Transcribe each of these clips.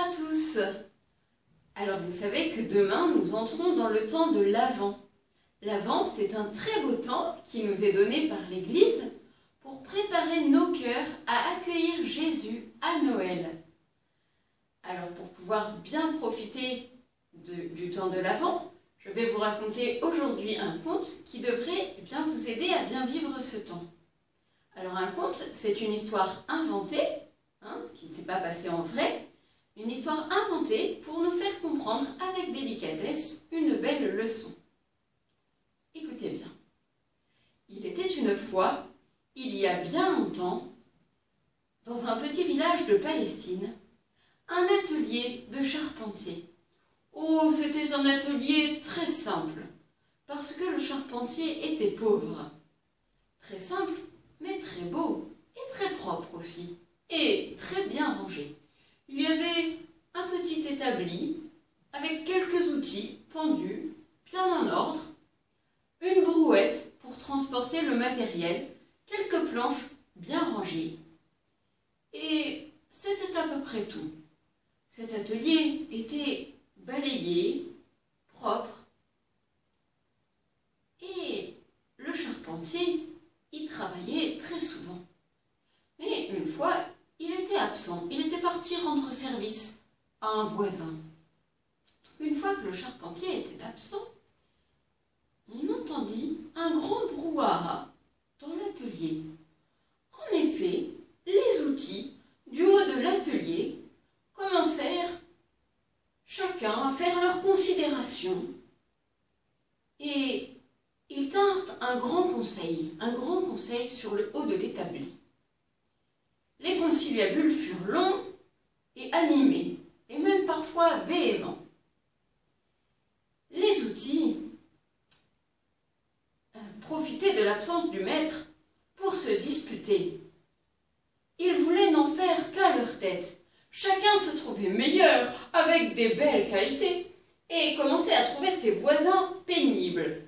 à tous. Alors vous savez que demain nous entrons dans le temps de l'Avent. L'Avent, c'est un très beau temps qui nous est donné par l'Église pour préparer nos cœurs à accueillir Jésus à Noël. Alors pour pouvoir bien profiter du temps de l'Avent, je vais vous raconter aujourd'hui un conte qui devrait bien vous aider à bien vivre ce temps. Alors un conte, c'est une histoire inventée, qui ne s'est pas passée en vrai, une histoire inventée pour nous faire comprendre avec délicatesse une belle leçon. Écoutez bien. Il était une fois, il y a bien longtemps, dans un petit village de Palestine, un atelier de charpentier. Oh, c'était un atelier très simple, parce que le charpentier était pauvre. Très simple, mais très beau, et très propre aussi, et très bien rangé. Il y avait un petit établi, avec quelques outils pendus, bien en ordre, une brouette pour transporter le matériel, quelques planches bien rangées. Et c'était à peu près tout. Cet atelier était balayé, propre, et le charpentier y travaillait très souvent. Mais une fois, il était absent, il était parti rendre service à un voisin. Une fois que le charpentier était absent, on entendit un grand brouhaha dans l'atelier. En effet, les outils du haut de l'atelier commencèrent chacun à faire leur considération. Et ils tinrent un grand conseil sur le haut de l'établi. Les conciliabules furent longs et animés, et même parfois véhéments. Les outils profitaient de l'absence du maître pour se disputer. Ils voulaient n'en faire qu'à leur tête. Chacun se trouvait meilleur, avec des belles qualités, et commençait à trouver ses voisins pénibles.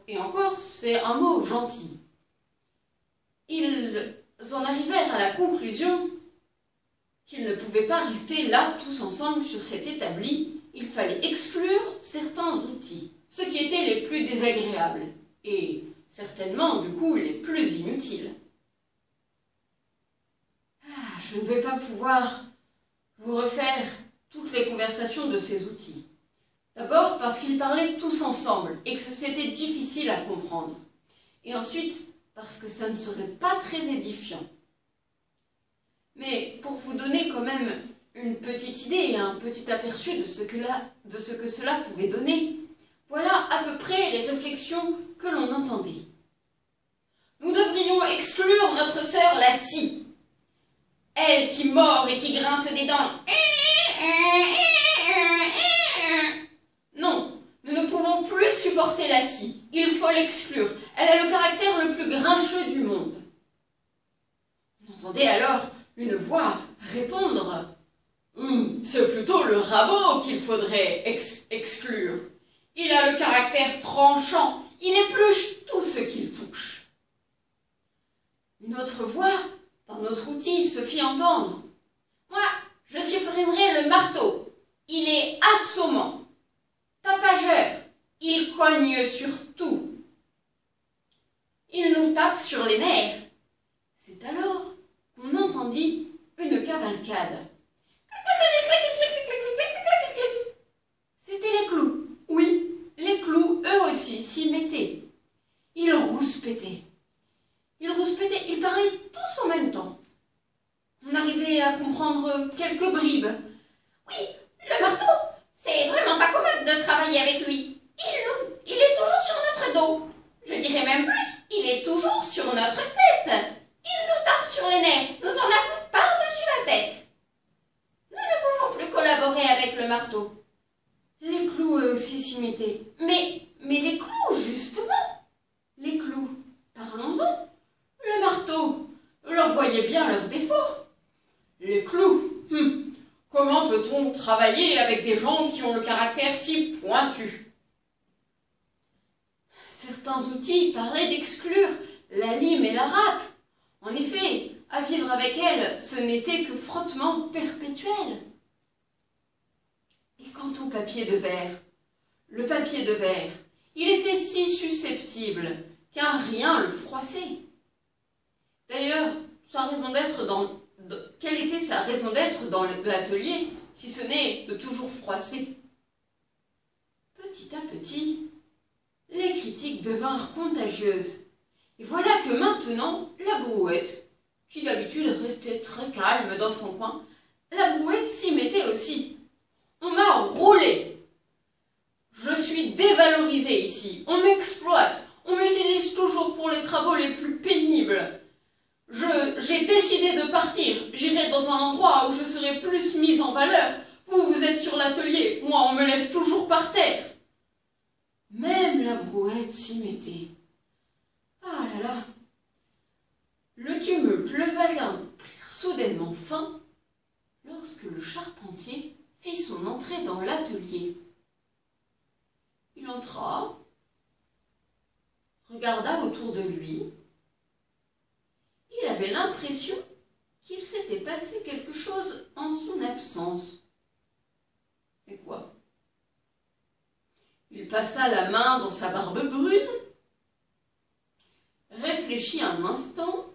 Et encore, c'est un mot gentil. Ils en arrivèrent à la conclusion qu'ils ne pouvaient pas rester là tous ensemble sur cet établi. Il fallait exclure certains outils, ceux qui étaient les plus désagréables, et certainement, du coup, les plus inutiles. Je ne vais pas pouvoir vous refaire toutes les conversations de ces outils. D'abord parce qu'ils parlaient tous ensemble et que c'était difficile à comprendre. Et ensuite parce que ça ne serait pas très édifiant. Mais pour vous donner quand même une petite idée et un petit aperçu de ce que cela pouvait donner, voilà à peu près les réflexions que l'on entendait. Nous devrions exclure notre sœur la scie, elle qui mord et qui grince des dents. Non, nous ne pouvons plus supporter la scie. Il faut l'exclure. Elle a le caractère le plus grincheux du monde. On entendait alors une voix répondre. C'est plutôt le rabot qu'il faudrait exclure. Il a le caractère tranchant. Il épluche tout ce qu'il touche. Une autre voix, dans notre outil, se fit entendre. Moi, je supprimerai le marteau. Il est assommant. Tapageur, il cogne sur tout. Il nous tape sur les nerfs. C'est alors qu'on entendit une cavalcade. C'était les clous. Oui, les clous, eux aussi, s'y mettaient. Ils rouspétaient. Ils parlaient tous en même temps. On arrivait à comprendre quelques bribes. Oui, le marteau, c'est vraiment pas commode de travailler avec lui. Il est toujours sur notre dos. Je dirais même plus, il est toujours sur notre tête. Il nous tape sur les nerfs. Nous en avons par-dessus la tête. Nous ne pouvons plus collaborer avec le marteau. Les clous, eux aussi, s'y mettaient. Mais les clous, justement. Les clous, parlons-en. Le marteau, leur voyait bien leurs défauts. Les clous, comment peut-on travailler avec des gens qui ont le caractère si pointu? Certains outils parlaient d'exclure la lime et la râpe. En effet, à vivre avec elles, ce n'était que frottement perpétuel. quant au papier de verre, le papier de verre, il était si susceptible qu'un rien le froissait. D'ailleurs, quelle était sa raison d'être dans l'atelier, si ce n'est de toujours froisser? Petit à petit, les critiques devinrent contagieuses. Et voilà que maintenant, la Brouette, qui d'habitude restait très calme dans son coin, la Brouette s'y mettait aussi. On m'a roulé. Je suis dévalorisée ici. On m'exploite. On m'utilise toujours pour les travaux les plus pénibles. J'ai décidé de partir. J'irai dans un endroit où je serai plus mise en valeur. Vous êtes sur l'atelier. Moi, on me laisse toujours par terre. Même la Brouette s'y mettait. Ah là là. Le tumulte, le vacarme prirent soudainement fin lorsque le charpentier fit son entrée dans l'atelier. Il entra, regarda autour de lui. Il avait l'impression qu'il s'était passé quelque chose en son absence. Mais quoi? Il passa la main dans sa barbe brune, réfléchit un instant.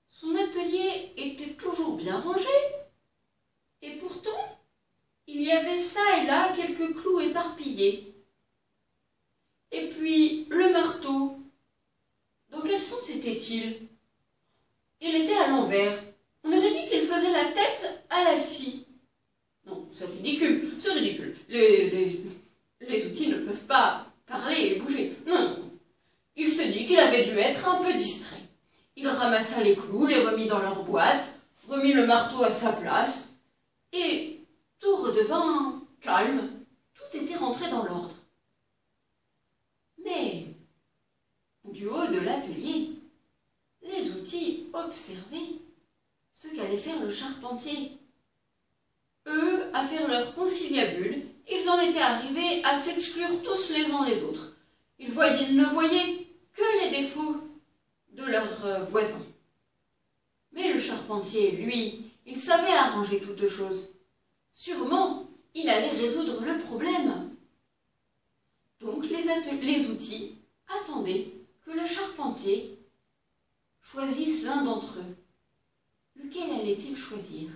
Son atelier était toujours bien rangé, et pourtant, il y avait ça et là quelques clous éparpillés. Et puis, le marteau. Dans quel sens était-il? Il était à l'envers. On aurait dit qu'il faisait la tête à la scie. Non, c'est ridicule, c'est ridicule. Les outils ne peuvent pas parler et bouger. Non, non, non. Il se dit qu'il avait dû être un peu distrait. Il ramassa les clous, les remit dans leur boîte, remit le marteau à sa place, et tout redevint calme. Tout était rentré dans l'ordre. Mais, du haut de l'atelier, les outils observaient ce qu'allait faire le charpentier. Eux, à faire leur conciliabule, ils en étaient arrivés à s'exclure tous les uns les autres. Ils ne voyaient que les défauts de leurs voisins. Mais le charpentier, lui, il savait arranger toutes choses. Sûrement, il allait résoudre le problème. Donc les outils attendaient que le charpentier choisisse l'un d'entre eux. Lequel allait-il choisir?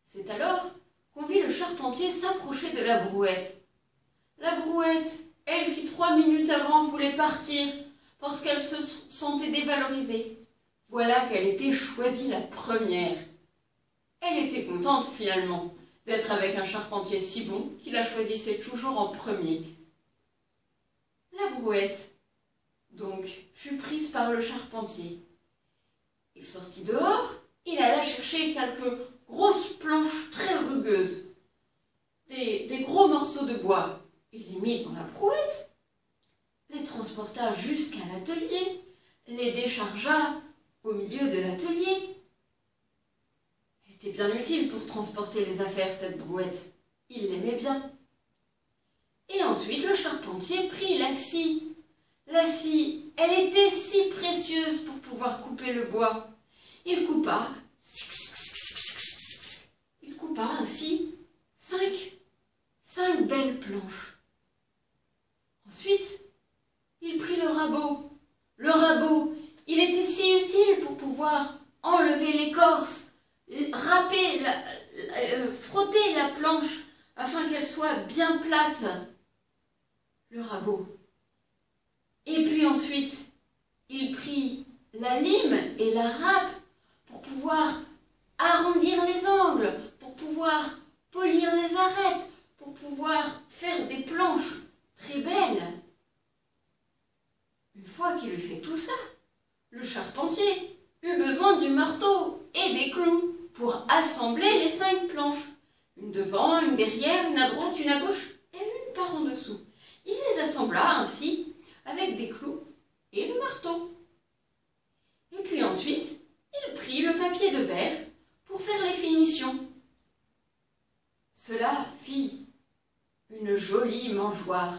C'est alors qu'on vit le charpentier s'approcher de la Brouette. La Brouette, elle qui 3 minutes avant voulait partir parce qu'elle se sentait dévalorisée, voilà qu'elle était choisie la première. Elle était contente finalement d'être avec un charpentier si bon qui la choisissait toujours en premier. La Brouette, donc, fut prise par le charpentier. Il sortit dehors, il alla chercher quelques grosses planches très rugueuses, des gros morceaux de bois. Il les mit dans la Brouette, les transporta jusqu'à l'atelier, les déchargea au milieu de l'atelier. Elle était bien utile pour transporter les affaires, cette Brouette. Il l'aimait bien. Et ensuite, le charpentier prit la scie. La scie, elle était si précieuse pour pouvoir couper le bois. Il coupa ainsi 5 belles planches. Ensuite, il prit le rabot. Le rabot, il était si utile pour pouvoir enlever l'écorce, râper, frotter la planche afin qu'elle soit bien plate. Le rabot. Et puis ensuite, il prit la lime et la râpe pour pouvoir arrondir les angles, pour pouvoir polir les arêtes, pour pouvoir faire des planches très belles. Une fois qu'il eut fait tout ça, le charpentier eut besoin du marteau et des clous pour assembler les 5 planches. Une devant, une derrière, une à droite, une à gauche et une par en dessous. Il les assembla ainsi avec des clous et le marteau. Et puis ensuite, il prit le papier de verre pour faire les finitions. Cela fit une jolie mangeoire.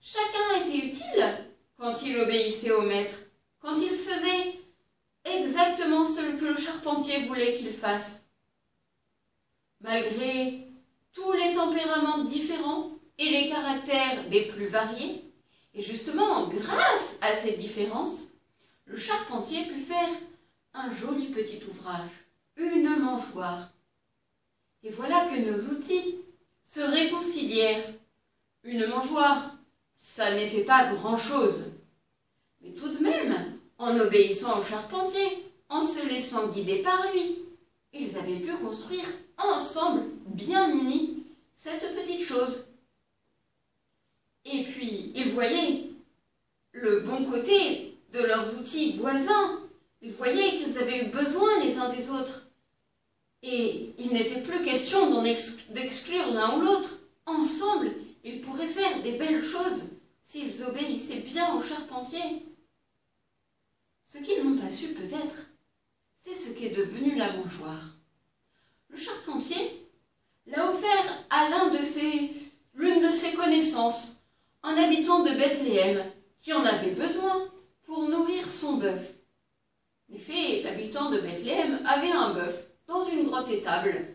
Chacun était utile quand il obéissait au maître, quand il faisait exactement ce que le charpentier voulait qu'il fasse. Malgré tous les tempéraments différents et les caractères des plus variés, et justement grâce à ces différences, le charpentier put faire un joli petit ouvrage, une mangeoire. Et voilà que nos outils se réconcilièrent. Une mangeoire, ça n'était pas grand-chose. Mais tout de même, en obéissant au charpentier, en se laissant guider par lui, ils avaient pu construire ensemble, bien unis, cette petite chose. Et puis, ils voyaient le bon côté de leurs outils voisins. Ils voyaient qu'ils avaient eu besoin les uns des autres. Et il n'était plus question d'exclure l'un ou l'autre. Ensemble, ils pourraient faire des belles choses s'ils obéissaient bien au charpentier. Ce qu'ils n'ont pas su peut-être, c'est ce qu'est devenu la mangeoire. Le charpentier l'a offert à l'une de ses connaissances, un habitant de Bethléem, qui en avait besoin pour nourrir son bœuf. En effet, l'habitant de Bethléem avait un bœuf dans une grotte étable.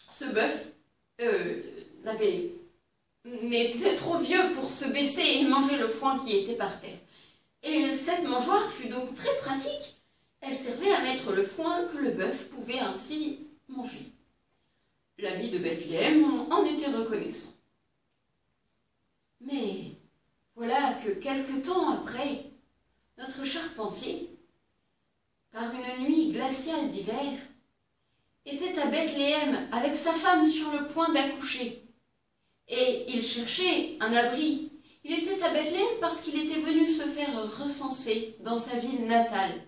Ce bœuf n'était trop vieux pour se baisser et manger le foin qui était par terre. Et cette mangeoire fut donc très pratique. Elle servait à mettre le foin que le bœuf pouvait ainsi manger. L'ami de Bethléem en était reconnaissant. Mais voilà que quelque temps après, notre charpentier, par une nuit glaciale d'hiver, était à Bethléem avec sa femme sur le point d'accoucher. Et il cherchait un abri. Il était à Bethléem parce qu'il était venu se faire recenser dans sa ville natale.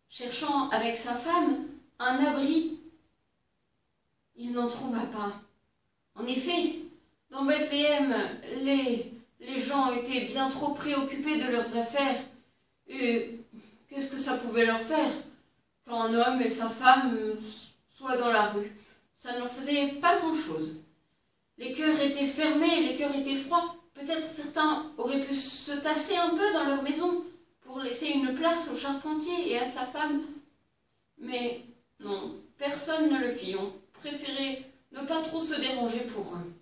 Cherchant avec sa femme un abri, il n'en trouva pas. En effet, dans Bethléem, les gens étaient bien trop préoccupés de leurs affaires. Et qu'est-ce que ça pouvait leur faire qu'un homme et sa femme soient dans la rue? Ça ne leur faisait pas grand-chose. Les cœurs étaient fermés, les cœurs étaient froids. Peut-être certains auraient pu se tasser un peu dans leur maison pour laisser une place au charpentier et à sa femme. Mais non, personne ne le fit. On préférait ne pas trop se déranger pour eux.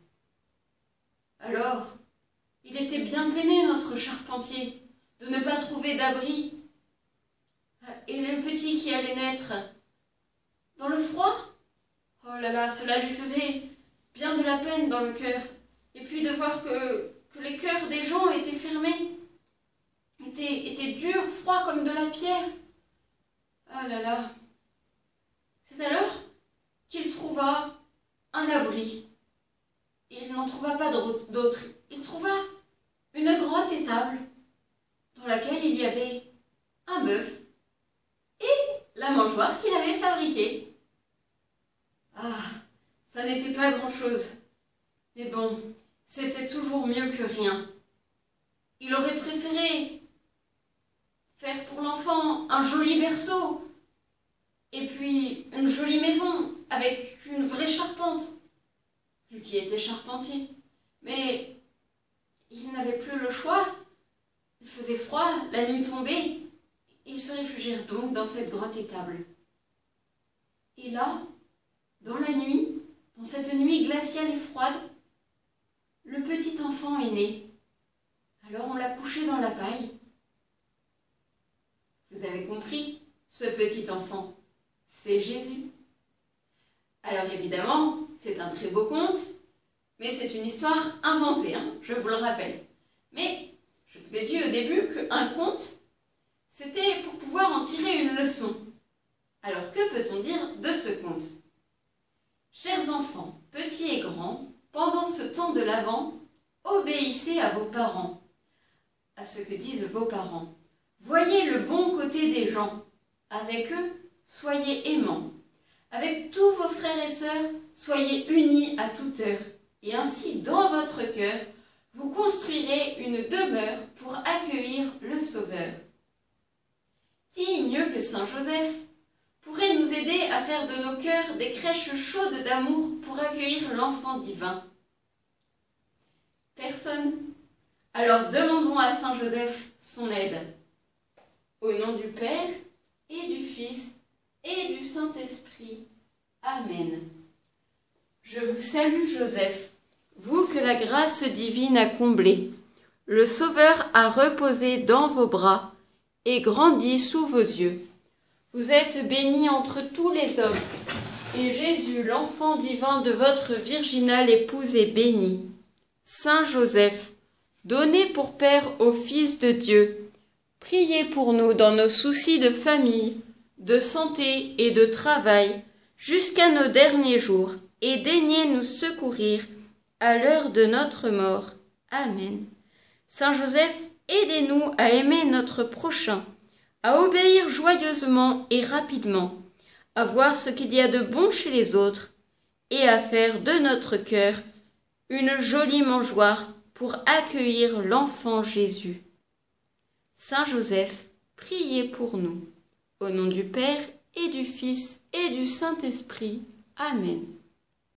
Alors, il était bien peiné, notre charpentier, de ne pas trouver d'abri. Et le petit qui allait naître dans le froid, oh là là, cela lui faisait bien de la peine dans le cœur. Et puis de voir que les cœurs des gens étaient fermés, étaient durs, froids comme de la pierre. Ah là là. C'est alors qu'il trouva un abri. Il n'en trouva pas d'autre. Il trouva une grotte étable dans laquelle il y avait un bœuf et la mangeoire qu'il avait fabriquée. Ah, ça n'était pas grand-chose. Mais bon, c'était toujours mieux que rien. Il aurait préféré faire pour l'enfant un joli berceau et puis une jolie maison avec une vraie charpente, lui qui était charpentier. Mais il n'avait plus le choix. Il faisait froid, la nuit tombait. Ils se réfugièrent donc dans cette grotte étable. Et là, dans la nuit, dans cette nuit glaciale et froide, le petit enfant est né. Alors on l'a couché dans la paille. Vous avez compris, ce petit enfant, c'est Jésus. Alors évidemment, c'est un très beau conte, mais c'est une histoire inventée, je vous le rappelle. Mais je vous ai dit au début qu'un conte, c'était pour pouvoir en tirer une leçon. Alors que peut-on dire de ce conte? Chers enfants, petits et grands, pendant ce temps de l'Avent, obéissez à vos parents, à ce que disent vos parents. Voyez le bon côté des gens. Avec eux, soyez aimants. Avec tous vos frères et sœurs, soyez unis à toute heure. Et ainsi, dans votre cœur, vous construirez une demeure pour accueillir le Sauveur. Qui, mieux que Saint Joseph, pourrait nous aider à faire de nos cœurs des crèches chaudes d'amour pour accueillir l'enfant divin? Personne. Alors demandons à Saint Joseph son aide. Au nom du Père et du Fils et du Saint-Esprit. Amen. Je vous salue Joseph, vous que la grâce divine a comblé. Le Sauveur a reposé dans vos bras et grandi sous vos yeux. Vous êtes bénie entre tous les hommes, et Jésus, l'enfant divin de votre virginale épouse, est béni. Saint Joseph, donné pour Père au Fils de Dieu, priez pour nous dans nos soucis de famille, de santé et de travail, jusqu'à nos derniers jours, et daignez nous secourir à l'heure de notre mort. Amen. Saint Joseph, aidez-nous à aimer notre prochain, à obéir joyeusement et rapidement, à voir ce qu'il y a de bon chez les autres, et à faire de notre cœur une jolie mangeoire pour accueillir l'enfant Jésus. Saint Joseph, priez pour nous. Au nom du Père et du Fils et du Saint-Esprit. Amen.